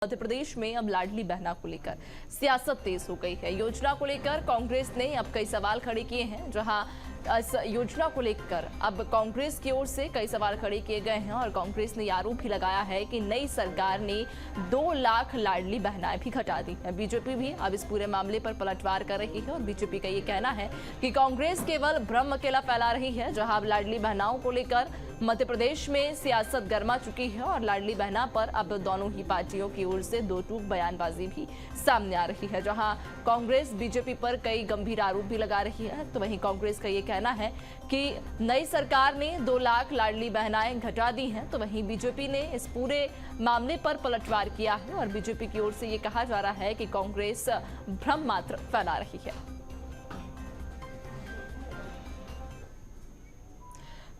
मध्य प्रदेश में अब लाडली बहना को लेकर सियासत तेज हो गई है। योजना को लेकर कांग्रेस ने अब कई सवाल खड़े किए हैं, जहां इस योजना को लेकर अब कांग्रेस की ओर से कई सवाल खड़े किए गए हैं और कांग्रेस ने आरोप भी लगाया है कि नई सरकार ने 2 लाख लाडली बहनाएं भी घटा दी है। बीजेपी भी अब इस पूरे मामले पर पलटवार कर रही है और बीजेपी का ये कहना है कि कांग्रेस केवल भ्रम अकेला फैला रही है। जहां अब लाडली बहनाओं को लेकर मध्य प्रदेश में सियासत गर्मा चुकी है और लाडली बहना पर अब दोनों ही पार्टियों की ओर से दो टूक बयानबाजी भी सामने आ रही है। जहां कांग्रेस बीजेपी पर कई गंभीर आरोप भी लगा रही है, तो वहीं कांग्रेस का ये कहना है कि नई सरकार ने 2 लाख लाडली बहनाएं घटा दी हैं, तो वहीं बीजेपी ने इस पूरे मामले पर पलटवार किया है और बीजेपी की ओर से ये कहा जा रहा है कि कांग्रेस भ्रम मात्र फैला रही है।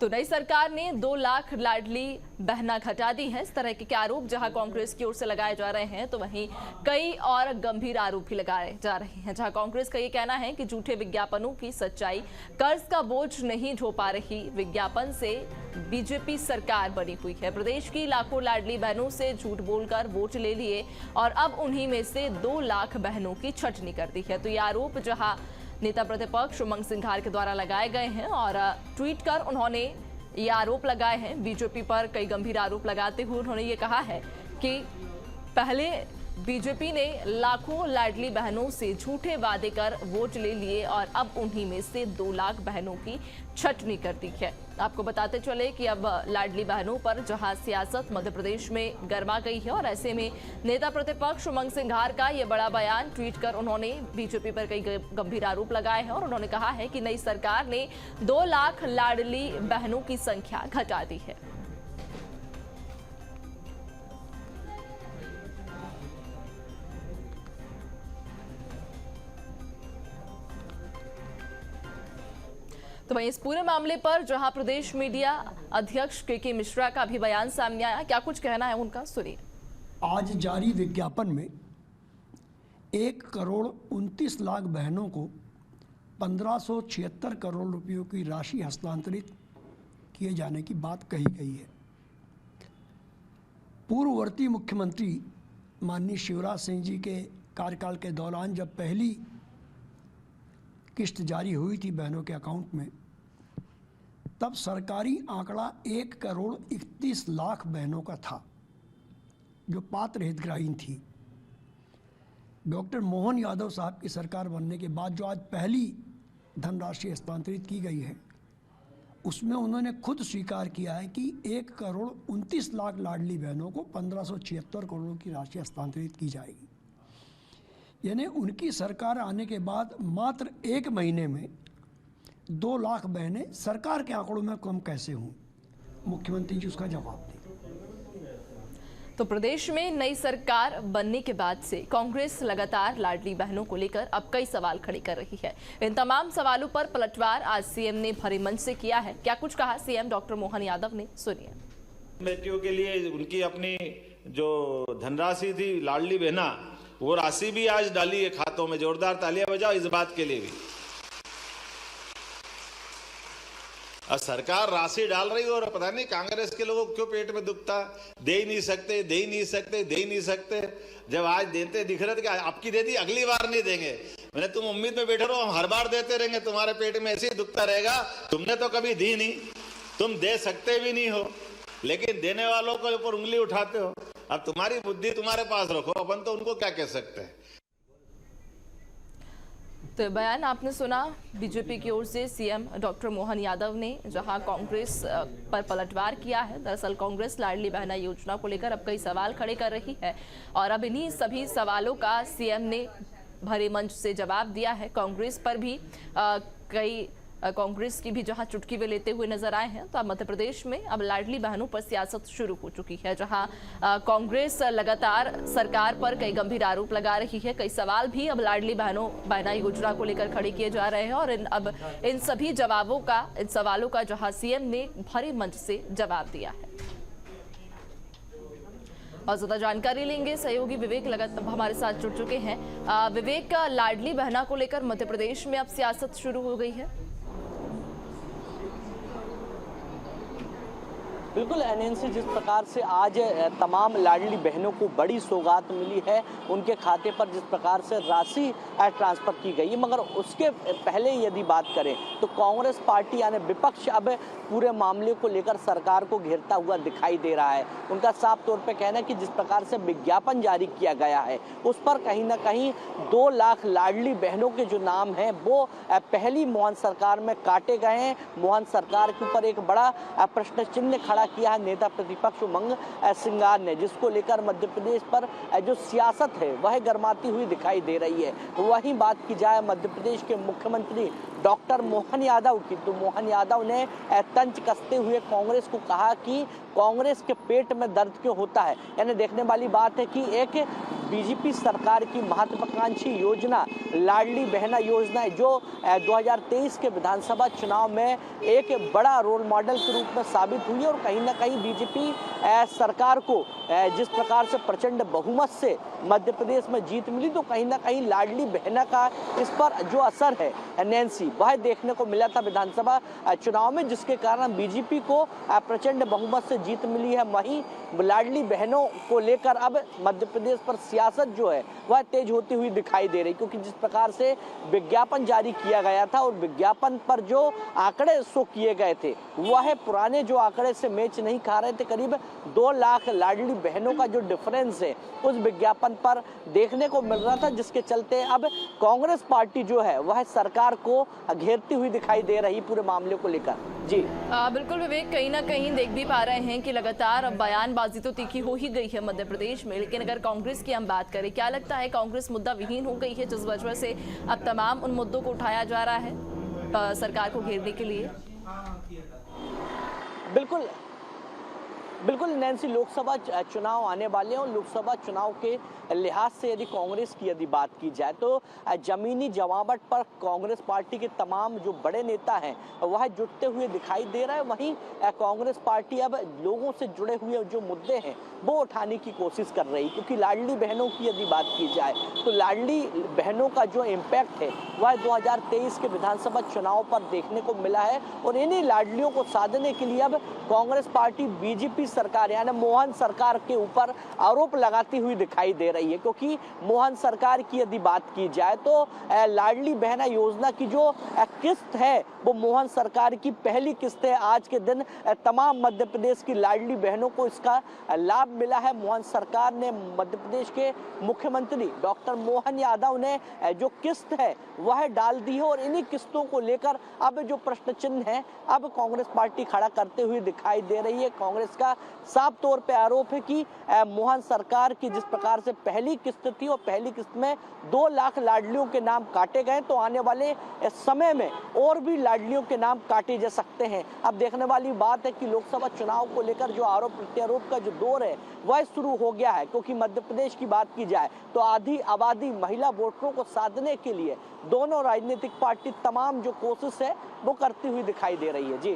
तो नई सरकार ने 2 लाख लाडली बहना घटा दी है, इस तरह के आरोप जहां कांग्रेस की ओर से लगाए जा रहे हैं, तो वहीं कई और गंभीर आरोप भी लगाए जा रहे हैं। जहां कांग्रेस का ये कहना है कि झूठे विज्ञापनों की सच्चाई कर्ज का बोझ नहीं ढो पा रही, विज्ञापन से बीजेपी सरकार बनी हुई है। प्रदेश की लाखों लाडली बहनों से झूठ बोलकर वोट ले लिए और अब उन्हीं में से 2 लाख बहनों की छटनी कर दी है। तो ये आरोप जहां नेता प्रतिपक्ष उमंग सिंघार के द्वारा लगाए गए हैं और ट्वीट कर उन्होंने ये आरोप लगाए हैं। बीजेपी पर कई गंभीर आरोप लगाते हुए उन्होंने ये कहा है कि पहले बीजेपी ने लाखों लाडली बहनों से झूठे वादे कर वोट ले लिए और अब उन्हीं में से 2 लाख बहनों की छटनी कर दी है। आपको बताते चले कि अब लाडली बहनों पर जहां सियासत मध्य प्रदेश में गर्मा गई है और ऐसे में नेता प्रतिपक्ष उमंग सिंघार का ये बड़ा बयान ट्वीट कर उन्होंने बीजेपी पर कई गंभीर आरोप लगाए हैं और उन्होंने कहा है कि नई सरकार ने 2 लाख लाडली बहनों की संख्या घटा दी है। तो वहीं इस पूरे मामले पर जहां प्रदेश मीडिया अध्यक्ष के मिश्रा का भी बयान सामने आया, क्या कुछ कहना है उनका, सुनिए। आज जारी विज्ञापन में 1 करोड़ 29 लाख बहनों को 1576 करोड़ रुपयों की राशि हस्तांतरित किए जाने की बात कही गई है। पूर्ववर्ती मुख्यमंत्री माननीय शिवराज सिंह जी के कार्यकाल के दौरान जब पहली किस्त जारी हुई थी बहनों के अकाउंट में, तब सरकारी आंकड़ा 1 करोड़ 31 लाख बहनों का था जो पात्र हितग्राही थी। डॉक्टर मोहन यादव साहब की सरकार बनने के बाद जो आज पहली धनराशि हस्तांतरित की गई है, उसमें उन्होंने खुद स्वीकार किया है कि 1 करोड़ 29 लाख लाडली बहनों को 1576 करोड़ की राशि हस्तांतरित की जाएगी। यानी उनकी सरकार आने के बाद मात्र 1 महीने में 2 लाख बहनें सरकार के आंकड़ों में कम कैसे हों? मुख्यमंत्री जी उसका जवाब दें। तो प्रदेश में नई सरकार बनने के बाद से कांग्रेस लगातार लाडली बहनों को लेकर अब कई सवाल खड़े कर रही है। इन तमाम सवालों पर पलटवार आज सीएम ने भरे मंच से किया है। क्या कुछ कहा सीएम डॉक्टर मोहन यादव ने, सुनिए। बेटियों के लिए उनकी अपनी जो धनराशि थी लाडली बहना, वो राशि भी आज डाली है खातों में। जोरदार तालियां बजाओ इस बात के लिए भी। और सरकार राशि डाल रही है और पता नहीं कांग्रेस के लोगों को क्यों पेट में दुखता, दे ही नहीं सकते, दे ही नहीं सकते, दे ही नहीं सकते। जब आज देते दिख रहे थे कि आपकी दे दी, अगली बार नहीं देंगे। मैंने तुम उम्मीद में बैठे रहो, हम हर बार देते रहेंगे, तुम्हारे पेट में ऐसे ही दुखता रहेगा। तुमने तो कभी दी नहीं, तुम दे सकते भी नहीं हो, लेकिन देने वालों के ऊपर उंगली उठाते हो। अब तुम्हारी बुद्धि तुम्हारे पास रखो, अपन तो उनको क्या कह सकते हैं। तो बयान आपने सुना बीजेपी की ओर से सीएम डॉक्टर मोहन यादव ने, जहां कांग्रेस पर पलटवार किया है। दरअसल कांग्रेस लाडली बहना योजना को लेकर अब कई सवाल खड़े कर रही है और अब इन्हीं सभी सवालों का सीएम ने भरे मंच से जवाब दिया है। कांग्रेस पर भी कई कांग्रेस की भी जहां चुटकी वे लेते हुए नजर आए हैं, तो अब मध्य प्रदेश में अब लाडली बहनों पर सियासत शुरू हो चुकी है। जहां कांग्रेस लगातार सरकार पर कई गंभीर आरोप लगा रही है। कई सवाल भी अब लाडली बहना योजना को लेकर खड़े किए जा रहे हैं और अब इन सभी इन सवालों का जहां सीएम ने भरे मंच से जवाब दिया है। और ज्यादा जानकारी लेंगे, सहयोगी विवेक लगातार हमारे साथ जुड़ चुके हैं। विवेक, लाडली बहना को लेकर मध्य प्रदेश में अब सियासत शुरू हो गई है। बिल्कुल एनएनसी जिस प्रकार से आज तमाम लाडली बहनों को बड़ी सौगात मिली है, उनके खाते पर जिस प्रकार से राशि ट्रांसफर की गई है, मगर उसके पहले यदि बात करें तो कांग्रेस पार्टी यानी विपक्ष अब पूरे मामले को लेकर सरकार को घेरता हुआ दिखाई दे रहा है। उनका साफ तौर पे कहना है कि जिस प्रकार से विज्ञापन जारी किया गया है उस पर कहीं ना कहीं 2 लाख लाडली बहनों के जो नाम हैं वो पहली मोहन सरकार में काटे गए हैं। मोहन सरकार के ऊपर एक बड़ा प्रश्न चिन्ह खड़ा किया है नेता प्रतिपक्ष उमंग सिंगार ने, जिसको लेकर मध्य प्रदेश पर जो सियासत है वह गर्माती हुई दिखाई दे रही है। वहीं बात की जाए मध्य प्रदेश के मुख्यमंत्री डॉक्टर मोहन यादव की, तो मोहन यादव ने तंज कसते हुए कांग्रेस को कहा कि कांग्रेस के पेट में दर्द क्यों होता है। यानी देखने वाली बात है कि एक बीजेपी सरकार की महत्वाकांक्षी योजना लाडली बहना योजना जो 2023 के विधानसभा चुनाव में एक बड़ा रोल मॉडल के रूप में साबित हुई और कहीं ना कहीं बीजेपी सरकार को जिस प्रकार से प्रचंड बहुमत से मध्य प्रदेश में जीत मिली, तो कहीं ना कहीं लाडली बहना का इस पर जो असर है एनएनसी वह देखने को मिला था विधानसभा चुनाव में, जिसके कारण बीजेपी को प्रचंड बहुमत से जीत मिली है। वहीं लाडली बहनों को लेकर अब मध्य प्रदेश पर सियासत जो है वह तेज होती हुई दिखाई दे रही, क्योंकि जिस प्रकार से विज्ञापन जारी किया गया था और विज्ञापन पर जो आंकड़े शो किए गए थे वह पुराने जो आंकड़े से मैच नहीं खा रहे थे। करीब 2 लाख लाडली बहनों का जो डिफरेंस है उस विज्ञापन पर देखने को मिल रहा था, जिसके चलते अब कांग्रेस पार्टी जो है वह सरकार को घेरती हुई दिखाई दे रही पूरे मामले को लेकर। जी बिल्कुल विवेक, कहीं ना कहीं देख भी पा रहे हैं कि लगातार अब बयानबाजी तो तीखी हो ही गई है मध्य प्रदेश में, लेकिन अगर कांग्रेस की हम बात करें, क्या लगता है कांग्रेस मुद्दा विहीन हो गई है जिस वजह से अब तमाम उन मुद्दों को उठाया जा रहा है सरकार को घेरने के लिए? बिल्कुल नैन्सी, लोकसभा चुनाव आने वाले हैं और लोकसभा चुनाव के लिहाज से यदि कांग्रेस की यदि बात की जाए तो जमीनी जमावट पर कांग्रेस पार्टी के तमाम जो बड़े नेता हैं वह जुटते हुए दिखाई दे रहा है। वहीं कांग्रेस पार्टी अब लोगों से जुड़े हुए जो मुद्दे हैं वो उठाने की कोशिश कर रही, क्योंकि लाडली बहनों की यदि बात की जाए तो लाडली बहनों का जो इम्पैक्ट है वह 2023 के विधानसभा चुनाव पर देखने को मिला है और इन्हीं लाडलियों को साधने के लिए अब कांग्रेस पार्टी बीजेपी सरकार यानी मोहन सरकार के ऊपर आरोप लगाती हुई दिखाई दे रही है। क्योंकि मोहन सरकार की यदि बात की जाए तो लाडली बहना योजना की जो किस्त है वो मोहन सरकार की पहली किस्त है। आज के दिन तमाम मध्य प्रदेश की लाडली बहनों को इसका लाभ मिला है। मोहन सरकार ने मध्य प्रदेश के मुख्यमंत्री डॉक्टर मोहन यादव ने जो किस्त है वह डाल दी है और इन्हीं किस्तों को लेकर अब जो प्रश्न चिन्ह है अब कांग्रेस पार्टी खड़ा करते हुए दिखाई दे रही है। कांग्रेस का साफ तौर पे आरोप है कि मोहन सरकार की जिस प्रकार से पहली किस्त थी और पहली किस्त में 2 लाख लाडलियों के नाम काटे गए, तो आने वाले समय में और भी लाडलियों के नाम काटे जा सकते हैं। अब देखने वाली बात है कि लोकसभा चुनाव को लेकर जो आरोप प्रत्यारोप का जो दौर है वह शुरू हो गया है, क्योंकि मध्य प्रदेश की बात की जाए तो आधी आबादी महिला वोटरों को साधने के लिए दोनों राजनीतिक पार्टी तमाम जो कोशिश है वो करती हुई दिखाई दे रही है। जी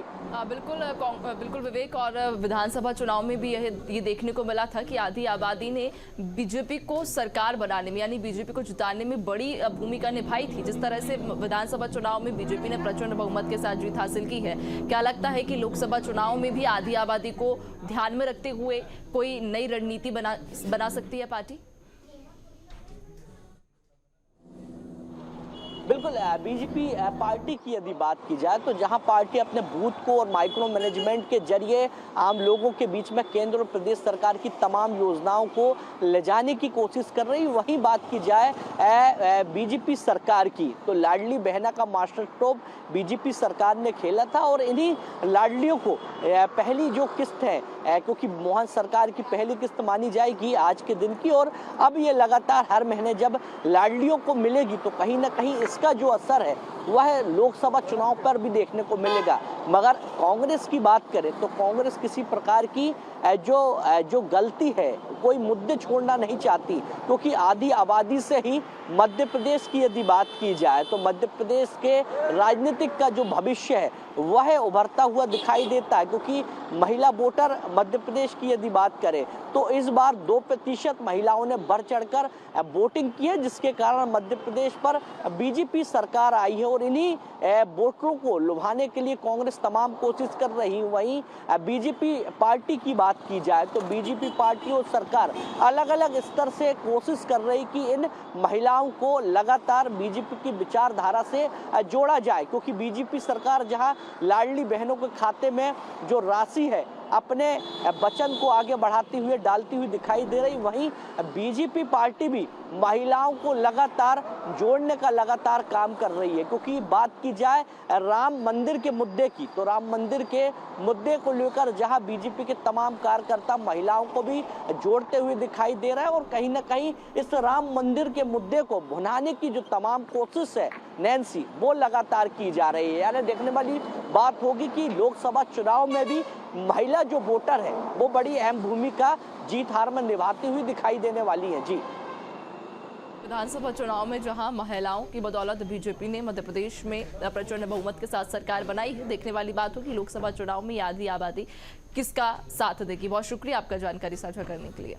बिल्कुल विवेक, और विधानसभा चुनाव में भी ये देखने को मिला था कि आधी आबादी ने बीजेपी को सरकार बनाने में यानी बीजेपी को जिताने में बड़ी भूमिका निभाई थी। जिस तरह से विधानसभा चुनाव में बीजेपी ने प्रचंड बहुमत के साथ जीत हासिल की है, क्या लगता है कि लोकसभा चुनाव में भी आधी आबादी को ध्यान में रखते हुए कोई नई रणनीति बना सकती है पार्टी? बिल्कुल बीजेपी पार्टी की यदि बात की जाए तो जहां पार्टी अपने बूथ को और माइक्रो मैनेजमेंट के जरिए आम लोगों के बीच में केंद्र और प्रदेश सरकार की तमाम योजनाओं को ले जाने की कोशिश कर रही, वहीं बात की जाए बीजेपी सरकार की तो लाडली बहना का मास्टर स्ट्रोक बीजेपी सरकार ने खेला था और इन्हीं लाडलियों को पहली जो किस्त है क्योंकि मोहन सरकार की पहली किस्त मानी जाएगी आज के दिन की, और अब ये लगातार हर महीने जब लाडलियों को मिलेगी तो कहीं ना कहीं इसका जो असर है वह लोकसभा चुनाव पर भी देखने को मिलेगा। मगर कांग्रेस की बात करें तो कांग्रेस किसी प्रकार की जो गलती है कोई मुद्दे छोड़ना नहीं चाहती, क्योंकि आधी आबादी से ही मध्य प्रदेश की यदि बात की जाए तो मध्य प्रदेश के राजनीतिक का जो भविष्य है वह उभरता हुआ दिखाई देता है, क्योंकि महिला वोटर मध्य प्रदेश की यदि बात करें तो इस बार 2% महिलाओं ने बढ़ चढ़कर वोटिंग की है, जिसके कारण मध्य प्रदेश पर बीजेपी सरकार आई है। और इन्हीं वोटरों को लुभाने के लिए कांग्रेस तमाम कोशिश कर रही है। वहीं बीजेपी पार्टी की बात की जाए तो बीजेपी पार्टी और सरकार अलग अलग स्तर से कोशिश कर रही कि इन महिलाओं को लगातार बीजेपी की विचारधारा से जोड़ा जाए, क्योंकि बीजेपी सरकार जहां लाडली बहनों के खाते में जो राशि है अपने वचन को आगे बढ़ाती हुई डालती हुई दिखाई दे रही, वहीं बीजेपी पार्टी भी महिलाओं को लगातार जोड़ने का लगातार काम कर रही है। क्योंकि बात की जाए राम मंदिर के मुद्दे की, तो राम मंदिर के मुद्दे को लेकर जहां बीजेपी के तमाम कार्यकर्ता महिलाओं को भी जोड़ते हुए दिखाई दे रहा है, और कहीं ना कहीं इस राम मंदिर के मुद्दे को भुनाने की जो तमाम कोशिश है नैन्सी, वो लगातार की जा रही है। यानी देखने वाली बात होगी कि लोकसभा चुनाव में भी महिला जो वोटर है वो बड़ी अहम भूमिका जीत हार में निभाती हुई दिखाई देने वाली है। जी, विधानसभा चुनाव में जहां महिलाओं की बदौलत बीजेपी ने मध्य प्रदेश में प्रचंड बहुमत के साथ सरकार बनाई है, देखने वाली बात होगी लोकसभा चुनाव में आधी आबादी किसका साथ देगी। बहुत शुक्रिया आपका जानकारी साझा करने के लिए।